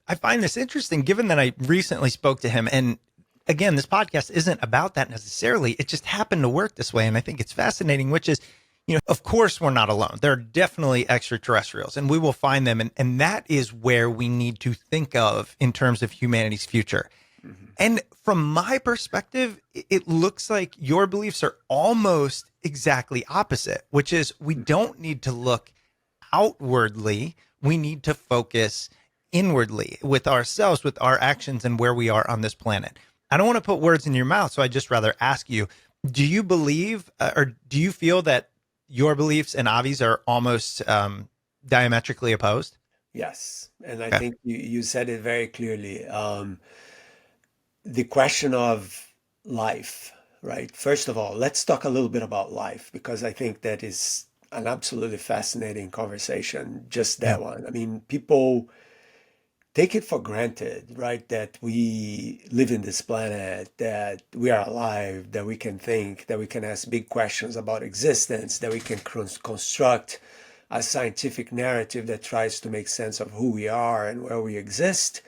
I find this interesting given that I recently spoke to him. And again, this podcast isn't about that necessarily. It just happened to work this way. And I think it's fascinating, which is, of course, we're not alone. There are definitely extraterrestrials and we will find them. And that is where we need to think of in terms of humanity's future. Mhm. And from my perspective, it looks like your beliefs are almost exactly opposite, which is we don't need to look outwardly. We need to focus inwardly with ourselves, with our actions and where we are on this planet. I don't want to put words in your mouth, so I just rather ask you, do you believe or do you feel that your beliefs and Avi's are almost diametrically opposed? Yes, and I Okay. think you said it very clearly. The question of life, right? First of all, let's talk a little bit about life because I think that is an absolutely fascinating conversation. Just Yeah. that one. I mean, people take it for granted, right? That we live in this planet, that we are alive, that we can think, that we can ask big questions about existence, that we can construct a scientific narrative that tries to make sense of who we are and where we exist.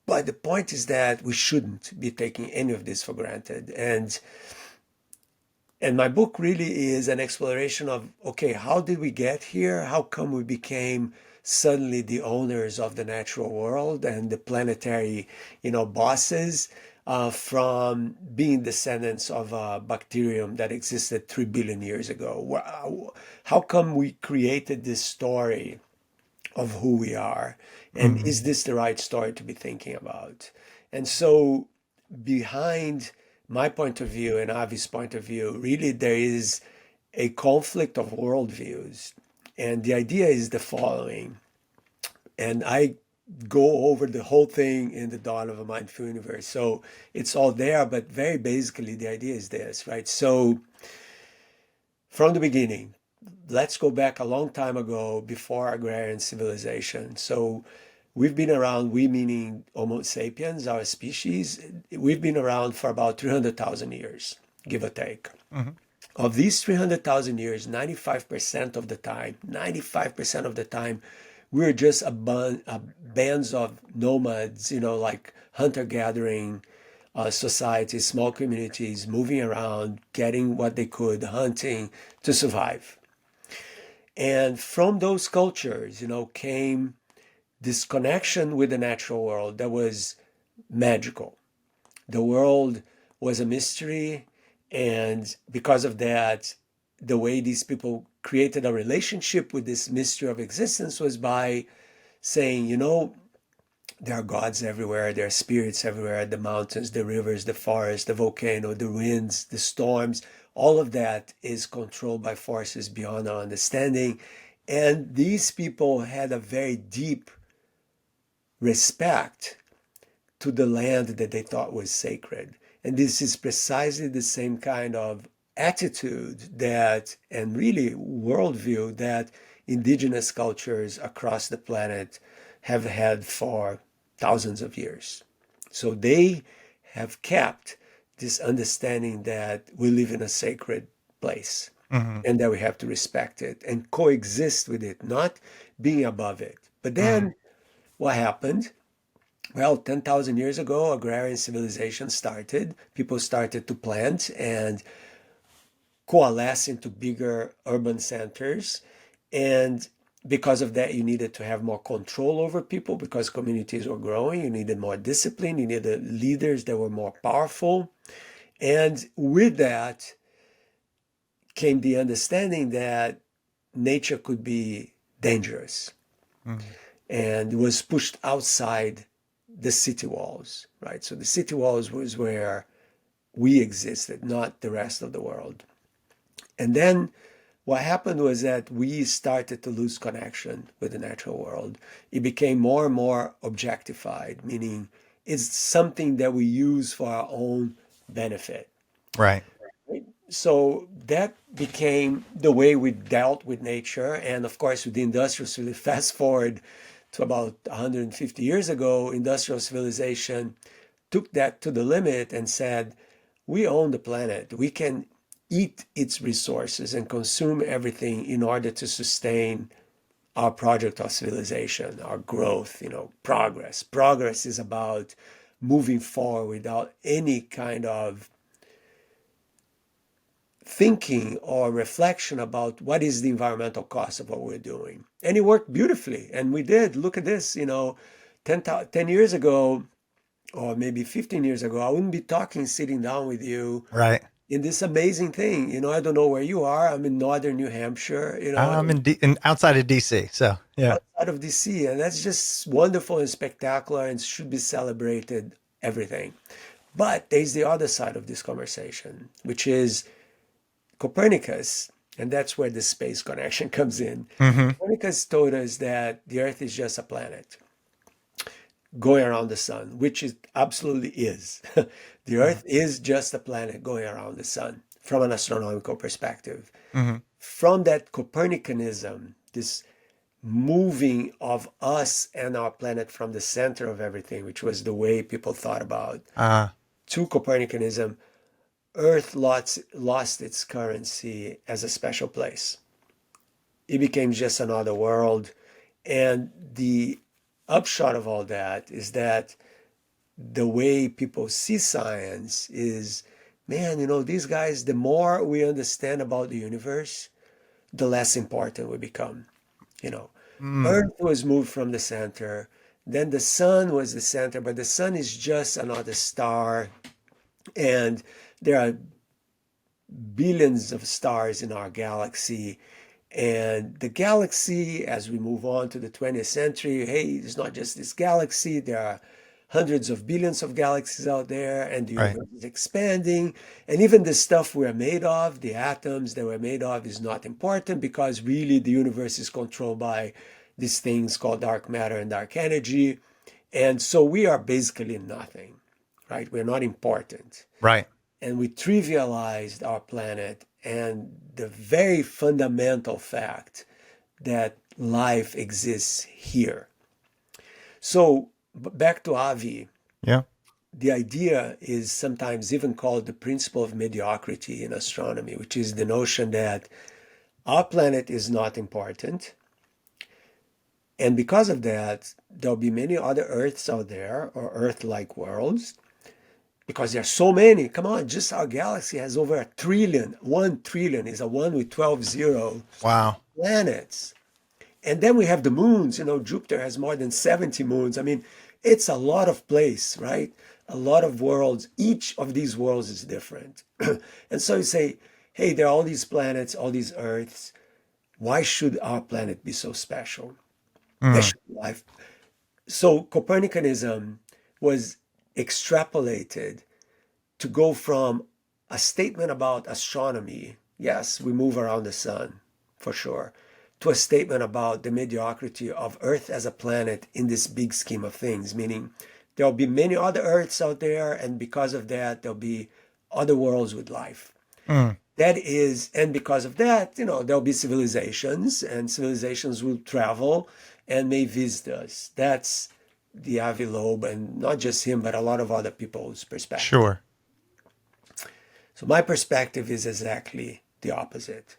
But the point is that we shouldn't be taking any of this for granted. And my book really is an exploration of, okay, how did we get here? How come we became suddenly the owners of the natural world and the planetary, bosses, from being descendants of a bacterium that existed 3 billion years ago? How come we created this story of who we are? And Mhm. is this the right story to be thinking about? And so behind my point of view and Avi's point of view, really there is a conflict of worldviews. And the idea is the following, and I go over the whole thing in the Dawn of a Mindful Universe. So it's all there, but very basically the idea is this, right? So from the beginning, let's go back a long time ago before agrarian civilization. So we've been around, we meaning Homo sapiens, our species, we've been around for about 300,000 years, give or take. Mhm. Of these 300,000 years, 95% of the time, we're just bands of nomads, like hunter-gathering societies, small communities, moving around, getting what they could, hunting to survive. And from those cultures, came this connection with the natural world that was magical. The world was a mystery, and because of that, the way these people created a relationship with this mystery of existence was by saying, there are gods everywhere, there are spirits everywhere, the mountains, the rivers, the forest, the volcano, the winds, the storms, all of that is controlled by forces beyond our understanding. And these people had a very deep respect to the land that they thought was sacred. And this is precisely the same kind of attitude that, and really worldview, that indigenous cultures across the planet have had for thousands of years. So they have kept this understanding that we live in a sacred place Mhm. and that we have to respect it and coexist with it, not being above it. But Mhm. then what happened? Well, 10,000 years ago, agrarian civilization started. People started to plant and coalesce into bigger urban centers. And because of that, you needed to have more control over people because communities were growing. You needed more discipline. You needed leaders that were more powerful. And with that came the understanding that nature could be dangerous Mhm. and was pushed outside the city walls, right? So the city walls was where we existed, not the rest of the world. And then what happened was that we started to lose connection with the natural world. It became more and more objectified, meaning it's something that we use for our own benefit. Right. So that became the way we dealt with nature. And of course, with the industrial civilization, fast forward to about 150 years ago, industrial civilization took that to the limit and said, we own the planet. We can eat its resources and consume everything in order to sustain our project of civilization, our growth, progress. Progress is about moving forward without any kind of thinking or reflection about what is the environmental cost of what we're doing. And it worked beautifully. And we did. Look at this, 10 years ago, or maybe 15 years ago, I wouldn't be talking, sitting down with you Right. in this amazing thing. I don't know where you are. I'm in northern New Hampshire, I'm in outside of DC. So yeah. outside of DC. And that's just wonderful and spectacular and should be celebrated, everything. But there's the other side of this conversation, which is Copernicus, and that's where the space connection comes in. Hmm. Copernicus told us that the Earth is just a planet going around the sun, which it absolutely is. The Earth is just a planet going around the sun from an astronomical perspective. Hmm. From that Copernicanism, this moving of us and our planet from the center of everything, which was the way people thought about, Uh, to Copernicanism, Earth lost its currency as a special place. It became just another world. And the upshot of all that is that the way people see science is, man, these guys, the more we understand about the universe, the less important we become. You know, mm, Earth was moved from the center, then the sun was the center, but the sun is just another star. And there are billions of stars in our galaxy. And the galaxy, as we move on to the 20th century, hey, it's not just this galaxy. There are hundreds of billions of galaxies out there, and the right. universe is expanding. And even the stuff we're made of, the atoms that we're made of, is not important because really the universe is controlled by these things called dark matter and dark energy. And so we are basically nothing, right? We're not important. Right. And we trivialized our planet and the very fundamental fact that life exists here. So back to Avi, Yeah. the idea is sometimes even called the principle of mediocrity in astronomy, which is the notion that our planet is not important. And because of that, there'll be many other Earths out there or Earth-like worlds because there are so many. Come on, just our galaxy has over 1 trillion. 1 trillion is a 1 with 12 zeros Wow. planets. And then we have the moons. Jupiter has more than 70 moons. I mean, it's a lot of place, right? A lot of worlds. Each of these worlds is different. And so you say, hey, there are all these planets, all these Earths. Why should our planet be so special? There Mm, should be life. So Copernicanism was extrapolated to go from a statement about astronomy, yes, we move around the sun, for sure, to a statement about the mediocrity of Earth as a planet in this big scheme of things, meaning there'll be many other Earths out there, and because of that, there'll be other worlds with life. mm, That is, and because of that, there'll be civilizations, and civilizations will travel and may visit us. That's the Avi Loeb, and not just him, but a lot of other people's perspective. sure. So my perspective is exactly the opposite.